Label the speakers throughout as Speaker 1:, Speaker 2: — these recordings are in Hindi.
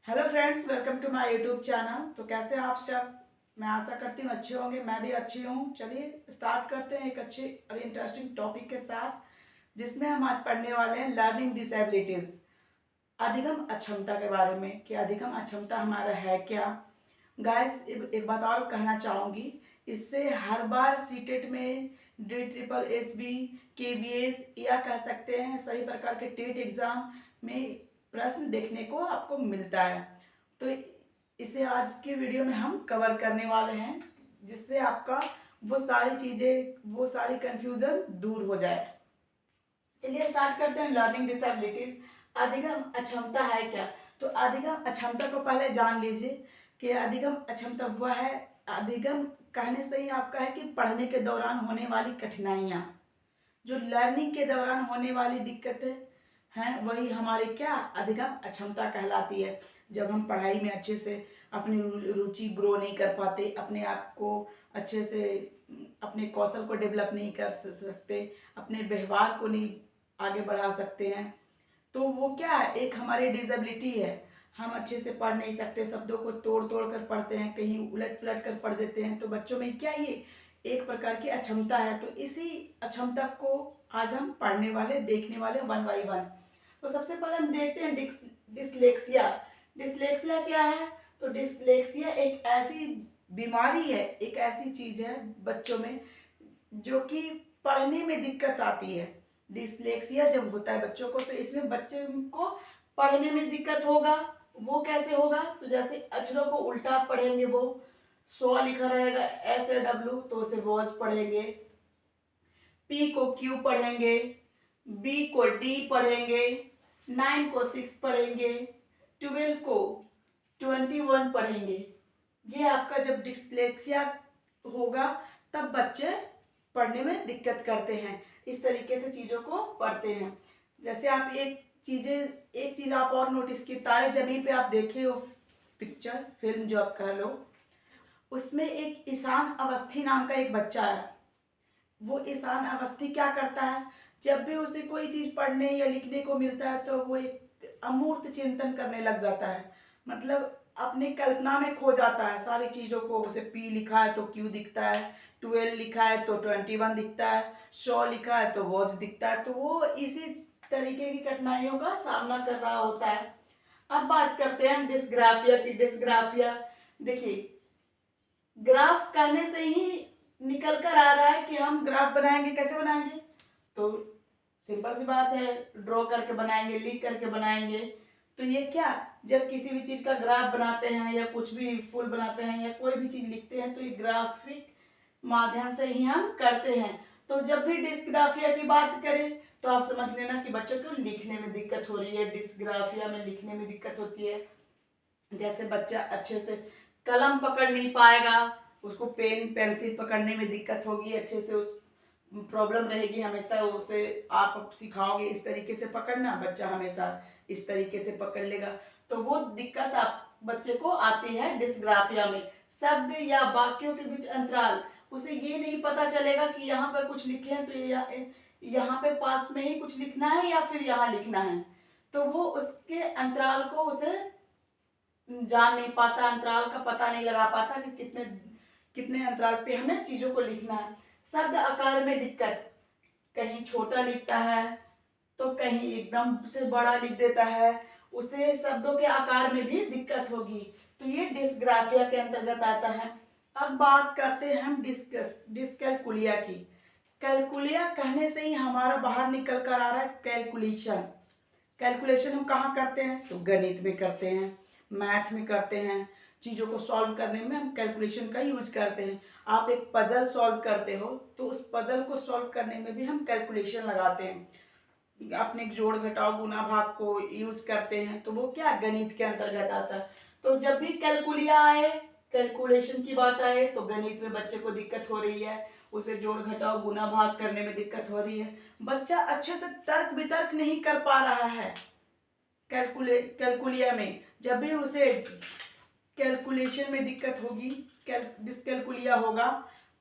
Speaker 1: Hello friends, welcome to my YouTube channel. तो कैसे हैं आप सब? मैं आशा करती हूँ अच्छे होंगे। मैं भी अच्छी हूँ। चलिए स्टार्ट करते हैं एक अच्छे और इंटरेस्टिंग टॉपिक के साथ, जिसमें हम आज पढ़ने वाले हैं लर्निंग डिसेबिलिटीज़, अधिगम अक्षमता के बारे में कि अधिगम अक्षमता हमारा है क्या। गाइस, एक बात और कहना चाहूँगी, इससे हर बार सीटेट में DSSB, KBS या कह सकते हैं सभी प्रकार के टेट एग्ज़ाम में प्रश्न देखने को आपको मिलता है। तो इसे आज के वीडियो में हम कवर करने वाले हैं, जिससे आपका वो सारी चीज़ें, वो सारी कन्फ्यूज़न दूर हो जाए। चलिए स्टार्ट करते हैं। लर्निंग डिसेबिलिटीज, अधिगम अक्षमता है क्या? तो अधिगम अक्षमता को पहले जान लीजिए कि अधिगम अक्षमता वह है, अधिगम कहने से ही आपका है कि पढ़ने के दौरान होने वाली कठिनाइयाँ, जो लर्निंग के दौरान होने वाली दिक्कतें हैं, वही हमारी क्या अधिगम अक्षमता कहलाती है। जब हम पढ़ाई में अच्छे से अपनी रुचि ग्रो नहीं कर पाते, अपने आप को अच्छे से, अपने कौशल को डेवलप नहीं कर सकते, अपने व्यवहार को नहीं आगे बढ़ा सकते हैं, तो वो क्या है, एक हमारी डिसेबिलिटी है। हम अच्छे से पढ़ नहीं सकते, शब्दों को तोड़ तोड़ कर पढ़ते हैं, कहीं उलट पलट कर पढ़ देते हैं। तो बच्चों में क्या ये एक प्रकार की अक्षमता है। तो इसी अक्षमता को आज हम पढ़ने वाले, देखने वाले वन बाई वन। तो सबसे पहले हम देखते हैं डिसलेक्सिया। डिसलेक्सिया क्या है? तो डिसलेक्सिया एक ऐसी बीमारी है, एक ऐसी चीज है बच्चों में जो कि पढ़ने में दिक्कत आती है। डिसलेक्सिया जब होता है बच्चों को, तो इसमें बच्चे को पढ़ने में दिक्कत होगा। वो कैसे होगा? तो जैसे अक्षरों को उल्टा पढ़ेंगे, वो सो लिखा रहेगा SAW, तो उसे वॉज पढ़ेंगे। P को Q पढ़ेंगे, B को D पढ़ेंगे, 9 को 6 पढ़ेंगे, 12 को 21 पढ़ेंगे। ये आपका जब डिसलेक्सिया होगा तब बच्चे पढ़ने में दिक्कत करते हैं, इस तरीके से चीज़ों को पढ़ते हैं। जैसे आप एक चीज़ आप और नोटिस की, तारे ज़मीन पे आप देखे हो पिक्चर, फिल्म जो आप कह लो, उसमें एक ईशान अवस्थी नाम का एक बच्चा है। वो ईशान अवस्थी क्या करता है, जब भी उसे कोई चीज़ पढ़ने या लिखने को मिलता है तो वो एक अमूर्त चिंतन करने लग जाता है। मतलब अपनी कल्पना में खो जाता है सारी चीज़ों को। उसे P लिखा है तो Q दिखता है, 12 लिखा है तो 21 दिखता है, 100 लिखा है तो वॉच दिखता है। तो वो इसी तरीके की कठिनाइयों का सामना कर रहा होता है। अब बात करते हैं हम डिस्ग्राफिया की। डिस्ग्राफिया देखिए, ग्राफ करने से ही निकल कर आ रहा है कि हम ग्राफ बनाएंगे। कैसे बनाएंगे? तो सिंपल सी बात है, ड्रॉ करके बनाएंगे, लिख करके बनाएंगे। तो ये क्या, जब किसी भी चीज़ का ग्राफ बनाते हैं या कुछ भी फूल बनाते हैं या कोई भी चीज़ लिखते हैं, तो ये ग्राफिक माध्यम से ही हम करते हैं। तो जब भी डिस्ग्राफिया की बात करें तो आप समझ लेना कि बच्चों को लिखने में दिक्कत हो रही है। डिस्ग्राफिया में लिखने में दिक्कत होती है। जैसे बच्चा अच्छे से कलम पकड़ नहीं पाएगा, उसको पेन पेंसिल पकड़ने में दिक्कत होगी, अच्छे से उस प्रॉब्लम रहेगी। हमेशा उसे आप सिखाओगे इस तरीके से पकड़ना, बच्चा हमेशा इस तरीके से पकड़ लेगा। तो वो दिक्कत आप बच्चे को आती है डिस्ग्राफिया में। शब्द या वाक्यों के बीच अंतराल, उसे ये नहीं पता चलेगा कि यहाँ पर कुछ लिखे हैं तो यहाँ पे पास में ही कुछ लिखना है या फिर यहाँ लिखना है। तो वो उसके अंतराल को उसे जान नहीं पाता, अंतराल का पता नहीं लगा पाता कि कितने कितने अंतराल पे हमें चीजों को लिखना है। शब्द आकार में दिक्कत, कहीं छोटा लिखता है तो कहीं एकदम से बड़ा लिख देता है, उसे शब्दों के आकार में भी दिक्कत होगी। तो ये डिस्ग्राफिया के अंतर्गत आता है। अब बात करते हैं हम डिस्कैलकुलिया की। कैलकुलिया कहने से ही हमारा बाहर निकल कर आ रहा है कैलकुलेशन। कैलकुलेशन हम कहाँ करते हैं? तो गणित में करते हैं, मैथ में करते हैं। चीज़ों को सॉल्व करने में हम कैलकुलेशन का यूज करते हैं। आप एक पजल सॉल्व करते हो तो उस पजल को सॉल्व करने में भी हम कैलकुलेशन लगाते हैं। अपने जोड़ घटाव गुना भाग को यूज करते हैं, तो वो क्या गणित के अंतर्गत आता है। तो जब भी कैलकुलिया आए, कैलकुलेशन की बात आए, तो गणित में बच्चे को दिक्कत हो रही है, उसे जोड़ घटाव गुना भाग करने में दिक्कत हो रही है, बच्चा अच्छे से तर्क वितर्क नहीं कर पा रहा है। कैलकुलिया में जब भी उसे कैलकुलेशन में दिक्कत होगी, डिस्कैलकुलिया होगा,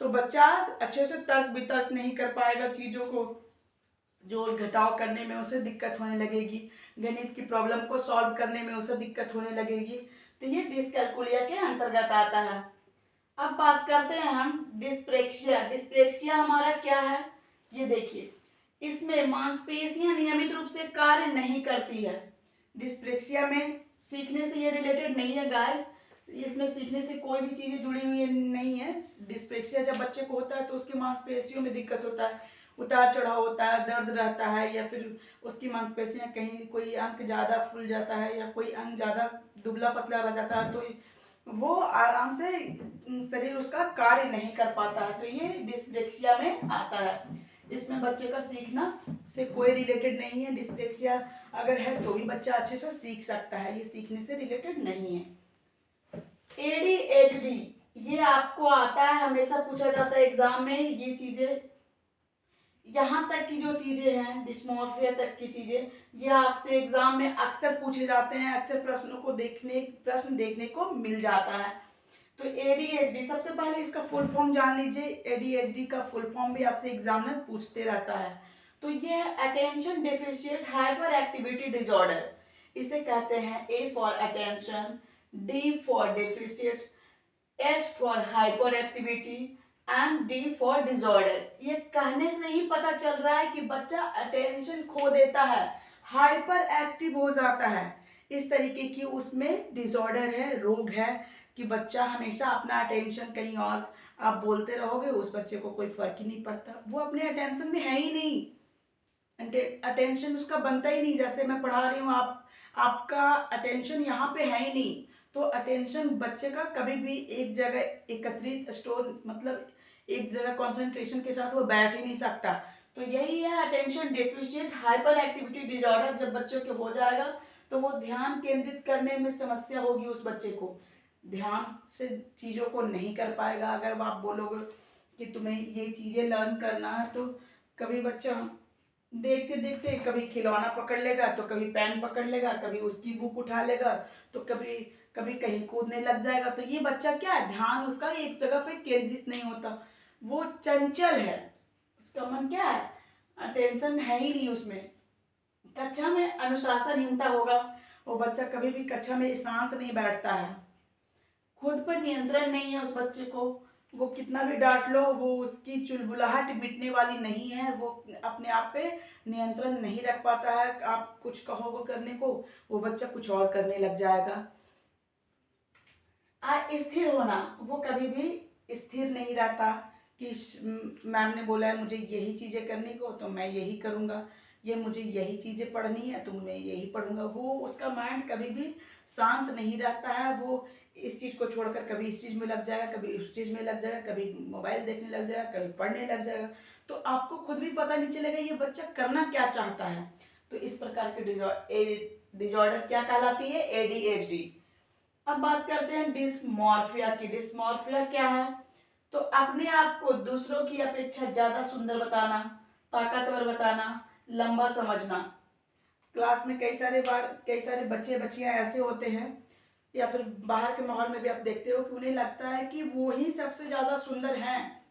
Speaker 1: तो बच्चा अच्छे से तर्क वितर्क नहीं कर पाएगा चीज़ों को, जोड़ घटाव करने में उसे दिक्कत होने लगेगी, गणित की प्रॉब्लम को सॉल्व करने में उसे दिक्कत होने लगेगी। तो ये डिसकैलकुलिया के अंतर्गत आता है। अब बात करते हैं हम डिस्प्रेक्सिया। डिस्प्रेक्सिया हमारा क्या है, ये देखिए, इसमें मांसपेशियां नियमित रूप से कार्य नहीं करती है। डिस्प्रेक्सिया में सीखने से ये रिलेटेड नहीं है गाइस, इसमें सीखने से कोई भी चीजें जुड़ी हुई नहीं है। डिस्प्रेक्सिया जब बच्चे को होता है तो उसकी मांसपेशियों में दिक्कत होता है, उतार चढ़ाव होता है, दर्द रहता है, या फिर उसकी मांसपेशियां कहीं कोई अंग ज़्यादा फूल जाता है या कोई अंग ज़्यादा दुबला पतला रह जाता है, तो वो आराम से शरीर उसका कार्य नहीं कर पाता है। तो ये डिस्लेक्सिया में आता है। इसमें बच्चे का सीखना से कोई रिलेटेड नहीं है। डिस्लेक्सिया अगर है तो भी बच्चा अच्छे से सीख सकता है, ये सीखने से रिलेटेड नहीं है। ADHD ये आपको आता है, हमेशा पूछा जाता है एग्जाम में। ये चीजें यहाँ तक की जो चीजें हैं, डिस्मोर्फिया तक की चीजें, ये आपसे एग्जाम में अक्सर पूछे जाते हैं, अक्सर प्रश्न देखने को मिल जाता है। तो ADHD सबसे पहले इसका फुल फॉर्म जान लीजिए। ADHD का फुल फॉर्म भी आपसे एग्जाम में पूछते रहता है। तो ये attention deficient hyper activity disorder, इसे कहते हैं A for attention, D for deficient, H for hyper activity and D for disorder. ये कहने से ही पता चल रहा है कि बच्चा अटेंशन खो देता है, हाइपर एक्टिव हो जाता है, इस तरीके की उसमें डिसऑर्डर है, रोग है कि बच्चा हमेशा अपना अटेंशन कहीं और, आप बोलते रहोगे उस बच्चे को कोई फर्क ही नहीं पड़ता, वो अपने अटेंशन में है ही नहीं, अटेंशन उसका बनता ही नहीं। जैसे मैं पढ़ा रही हूँ, आपका अटेंशन यहाँ पे है ही नहीं, तो अटेंशन बच्चे का कभी भी एक जगह एकत्रित स्टोर, मतलब एक जगह कंसंट्रेशन के साथ वो बैठ ही नहीं सकता। तो यही है attention deficient hyper activity disorder. जब बच्चों के हो जाएगा तो वो ध्यान केंद्रित करने में समस्या होगी, उस बच्चे को ध्यान से चीज़ों को नहीं कर पाएगा। अगर आप बोलोगे कि तुम्हें ये चीज़ें लर्न करना है, तो कभी बच्चा देखते देखते कभी खिलौना पकड़ लेगा, तो कभी पेन पकड़ लेगा, कभी उसकी बुक उठा लेगा, तो कभी कभी कहीं कूदने लग जाएगा। तो ये बच्चा क्या है, ध्यान उसका एक जगह पे केंद्रित नहीं होता, वो चंचल है, उसका मन क्या है, अटेंशन है ही नहीं उसमें। कक्षा में अनुशासनहीनता होगा, वो बच्चा कभी भी कक्षा में शांत नहीं बैठता है, खुद पर नियंत्रण नहीं है उस बच्चे को, वो कितना भी डांट लो, वो उसकी चुलबुलाहट मिटने वाली नहीं है, वो अपने आप पे नियंत्रण नहीं रख पाता है। आप कुछ कहोगे करने को, वो बच्चा कुछ और करने लग जाएगा। स्थिर होना, वो कभी भी स्थिर नहीं रहता कि मैम ने बोला है मुझे यही चीज़ें करने को तो मैं यही करूँगा, ये मुझे यही चीज़ें पढ़नी है तो मैं यही पढ़ूँगा। वो उसका माइंड कभी भी शांत नहीं रहता है, वो इस चीज़ को छोड़कर कभी इस चीज़ में लग जाएगा, कभी उस चीज़ में लग जाएगा, कभी मोबाइल देखने लग जाएगा, कभी पढ़ने लग जाएगा। तो आपको खुद भी पता नहीं चलेगा ये बच्चा करना क्या चाहता है। तो इस प्रकार के डिसऑर्डर क्या कहलाती है, ADHD। अब बात करते हैं डिस्मॉर्फिया की। डिस्मॉर्फिया क्या है, तो अपने आप को दूसरों की अपेक्षा ज्यादा सुंदर बताना, ताकतवर बताना, लंबा समझना। क्लास में कई सारे बच्चे बच्चियां ऐसे होते हैं, या फिर बाहर के माहौल में भी आप देखते हो कि उन्हें लगता है कि वो ही सबसे ज्यादा सुंदर हैं,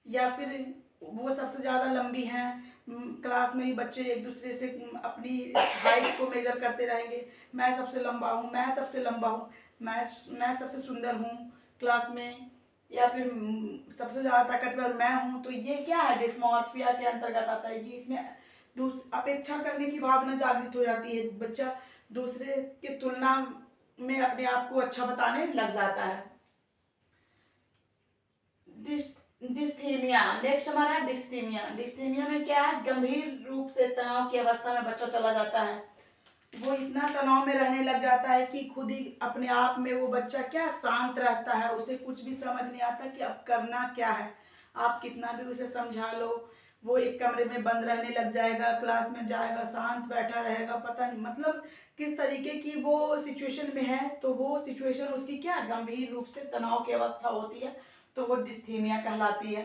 Speaker 1: या फिर वो सबसे ज़्यादा लंबी हैं। क्लास में ही बच्चे एक दूसरे से अपनी हाइट को मेजर करते रहेंगे, मैं सबसे लंबा हूँ, मैं सबसे लंबा हूँ, मैं सबसे सुंदर हूँ क्लास में, या फिर सबसे ज़्यादा ताकतवर मैं हूँ। तो ये क्या है, डिस्मॉर्फिया के अंतर्गत आता है। ये इसमें अपेक्षा करने की भावना जागृत हो जाती है, बच्चा दूसरे के तुलना में अपने आप को अच्छा बताने लग जाता है। डिस्थीमिया, नेक्स्ट हमारा है डिस्थीमिया। डिस्थीमिया में क्या है, गंभीर रूप से तनाव की अवस्था में बच्चा चला जाता है, वो इतना तनाव में रहने लग जाता है कि खुद ही अपने आप में वो बच्चा क्या शांत रहता है, उसे कुछ भी समझ नहीं आता कि अब करना क्या है। आप कितना भी उसे समझा लो, वो एक कमरे में बंद रहने लग जाएगा, क्लास में जाएगा शांत बैठा रहेगा, पता नहीं मतलब किस तरीके की वो सिचुएशन में है। तो वो सिचुएशन उसकी क्या गंभीर रूप से तनाव की अवस्था होती है, तो वो डिस्थीमिया कहलाती है।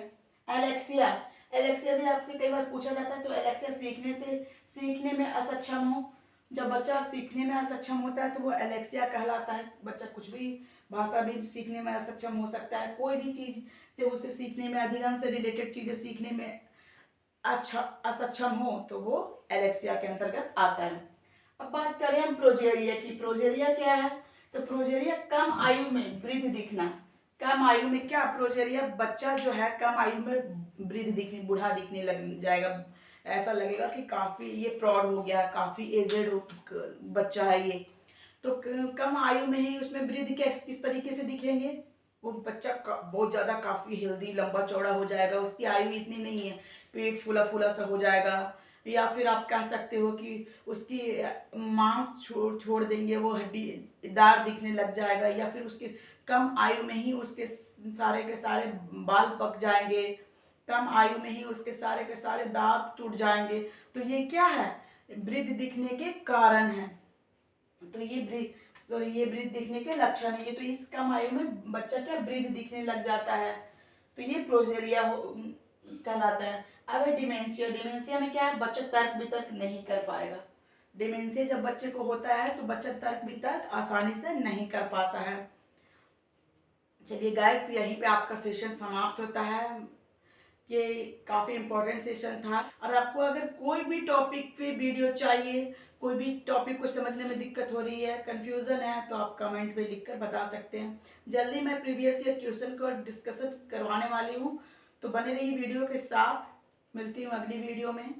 Speaker 1: एलेक्सिया, एलेक्सिया भी आपसे कई बार पूछा जाता है। तो एलेक्सिया सीखने में असक्षम हो, जब बच्चा सीखने में असक्षम होता है तो वो एलेक्सिया कहलाता है। बच्चा कुछ भी भाषा भी सीखने में असक्षम हो सकता है, कोई भी चीज़ जब उसे सीखने में, अधिगम से रिलेटेड चीज़ें सीखने में अच्छा असक्षम हो तो वो एलेक्सिया के अंतर्गत आता है। अब बात करें हम प्रोजेरिया की। प्रोजेरिया क्या है? तो प्रोजेरिया कम आयु में वृद्ध दिखना। कम आयु में क्या प्रोजेरिया, बच्चा जो है कम आयु में वृद्ध दिखने, बूढ़ा दिखने लग जाएगा। ऐसा लगेगा कि काफ़ी ये प्रौढ़ हो गया, काफ़ी एजेड बच्चा है ये। तो कम आयु में ही उसमें वृद्ध किस तरीके से दिखेंगे? वो बच्चा बहुत ज़्यादा काफ़ी हेल्दी लंबा चौड़ा हो जाएगा, उसकी आयु इतनी नहीं है, पेट फूला फूला सा हो जाएगा। या फिर आप कह सकते हो कि उसकी मांस छोड़ छोड़ देंगे, वो हड्डीदार दिखने लग जाएगा। या फिर उसके कम आयु में ही उसके सारे के सारे बाल पक जाएंगे, कम आयु में ही उसके सारे के सारे दांत टूट जाएंगे। तो ये क्या है? वृद्ध दिखने के कारण है। तो ये वृद्ध दिखने के लक्षण है। ये तो इस कम आयु में बच्चा क्या वृद्ध दिखने लग जाता है, तो ये प्रोजेरिया कहलाता है। अब है डिमेंशिया। डिमेंशिया में क्या है? बच्चा तर्क वितर्क नहीं कर पाएगा। डिमेंशिया जब बच्चे को होता है तो बच्चा तर्क वितर्क आसानी से नहीं कर पाता है। चलिए गाइस, यहीं पे आपका सेशन समाप्त होता है। ये काफ़ी इम्पोर्टेंट सेशन था। और आपको अगर कोई भी टॉपिक पे वीडियो चाहिए, कोई भी टॉपिक को समझने में दिक्कत हो रही है, कंफ्यूजन है, तो आप कमेंट में लिखकर बता सकते हैं। जल्दी मैं प्रीवियस ईयर क्वेश्चन को डिस्कशन करवाने वाली हूँ, तो बने रहिए वीडियो के साथ। मिलती हूँ अगली वीडियो में।